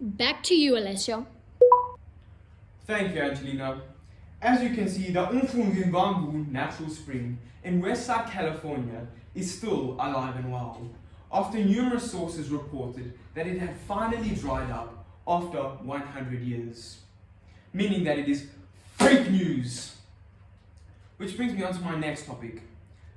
Back to you, Alessio. Thank you, Angelina. As you can see, the Umfungimbangu Natural Spring in Westside, California is still alive and well, after numerous sources reported that it had finally dried up after 100 years. Meaning that it is fake news. Which brings me on to my next topic.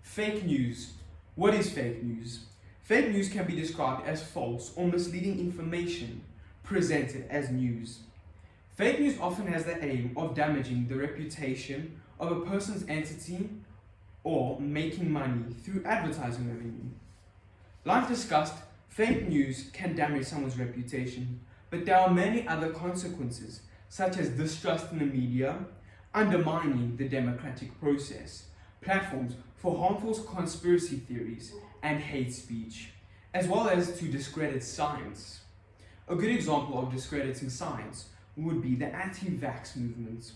Fake news. What is fake news? Fake news can be described as false or misleading information presented as news. Fake news often has the aim of damaging the reputation of a person's entity or making money through advertising revenue. Like discussed, fake news can damage someone's reputation, but there are many other consequences, such as distrust in the media, undermining the democratic process, platforms for harmful conspiracy theories and hate speech, as well as to discredit science. A good example of discrediting science would be the anti-vax movement.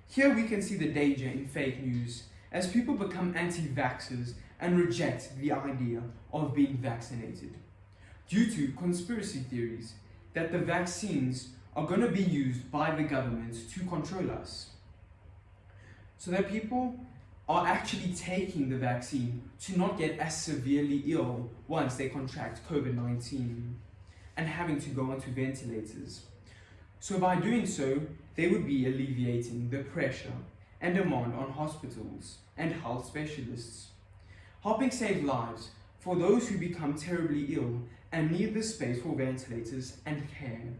Here we can see the danger in fake news as people become anti-vaxxers and reject the idea of being vaccinated due to conspiracy theories that the vaccines are going to be used by the government to control us. So that people are actually taking the vaccine to not get as severely ill once they contract COVID-19 and having to go onto ventilators. So by doing so, they would be alleviating the pressure and demand on hospitals and health specialists, helping save lives for those who become terribly ill and need the space for ventilators and care.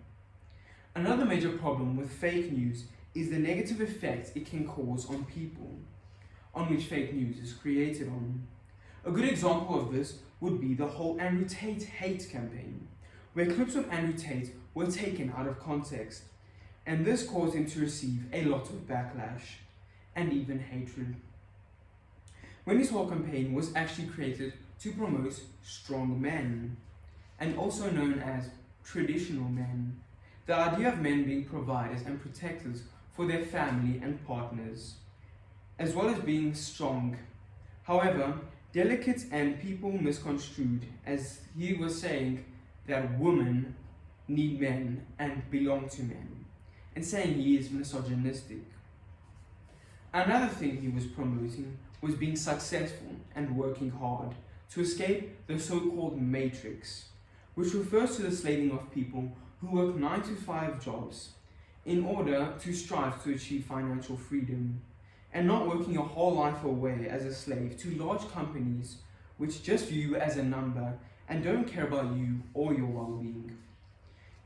Another major problem with fake news is the negative effect it can cause on people, on which fake news is created on. A good example of this would be the whole Andrew Tate hate campaign, where clips of Andrew Tate were taken out of context, and this caused him to receive a lot of backlash and even hatred. When this whole campaign was actually created to promote strong men, and also known as traditional men, the idea of men being providers and protectors for their family and partners, as well as being strong. However, delegates and people misconstrued as he was saying that women need men and belong to men, and saying he is misogynistic. Another thing he was promoting was being successful and working hard to escape the so-called matrix, which refers to the slaving of people who work 9-to-5 jobs in order to strive to achieve financial freedom, and not working your whole life away as a slave to large companies which just view you as a number and don't care about you or your well-being.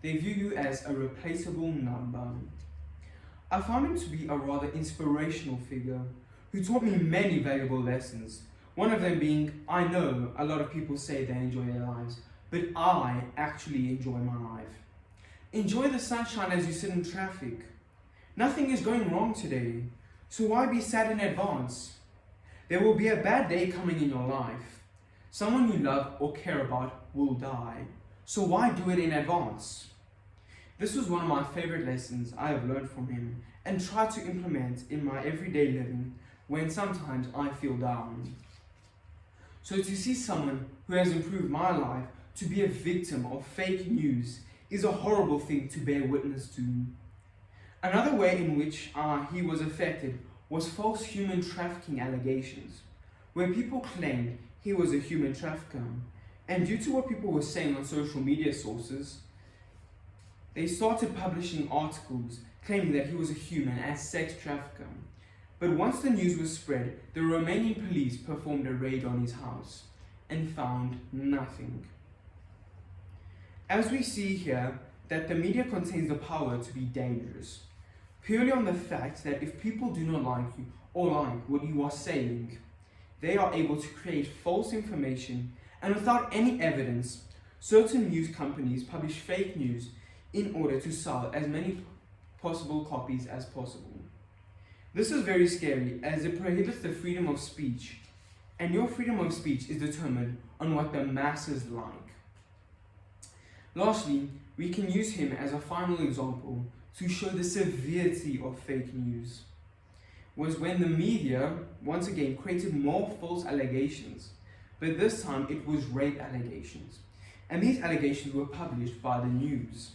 They view you as a replaceable number. I found him to be a rather inspirational figure who taught me many valuable lessons, one of them being, I know a lot of people say they enjoy their lives, but I actually enjoy my life. Enjoy the sunshine as you sit in traffic. Nothing is going wrong today, so why be sad in advance? There will be a bad day coming in your life. Someone you love or care about will die, so why do it in advance? This was one of my favorite lessons I have learned from him and try to implement in my everyday living when sometimes I feel down. So to see someone who has improved my life to be a victim of fake news is a horrible thing to bear witness to. Another way in which he was affected was false human trafficking allegations, where people claimed he was a human trafficker, and due to what people were saying on social media sources, they started publishing articles claiming that he was a human and sex trafficker. But once the news was spread, the Romanian police performed a raid on his house and found nothing. As we see here, that the media contains the power to be dangerous, purely on the fact that if people do not like you or like what you are saying, they are able to create false information, and without any evidence, certain news companies publish fake news in order to sell as many possible copies as possible. This is very scary as it prohibits the freedom of speech, and your freedom of speech is determined on what the masses like. Lastly, we can use him as a final example to show the severity of fake news. Was when the media once again created more false allegations, but this time it was rape allegations, and these allegations were published by the news.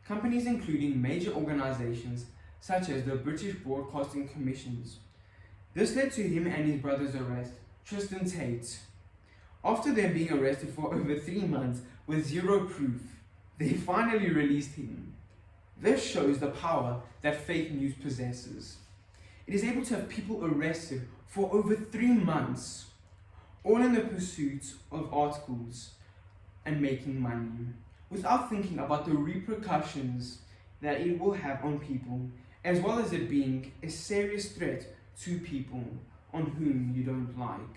companies including major organizations such as the British Broadcasting Commissions. This led to him and his brother's arrest, Tristan Tate. After them being arrested for over 3 months with zero proof, they finally released him. This shows the power that fake news possesses. It is able to have people arrested for over 3 months, all in the pursuit of articles and making money, without thinking about the repercussions that it will have on people, as well as it being a serious threat to people on whom you don't like.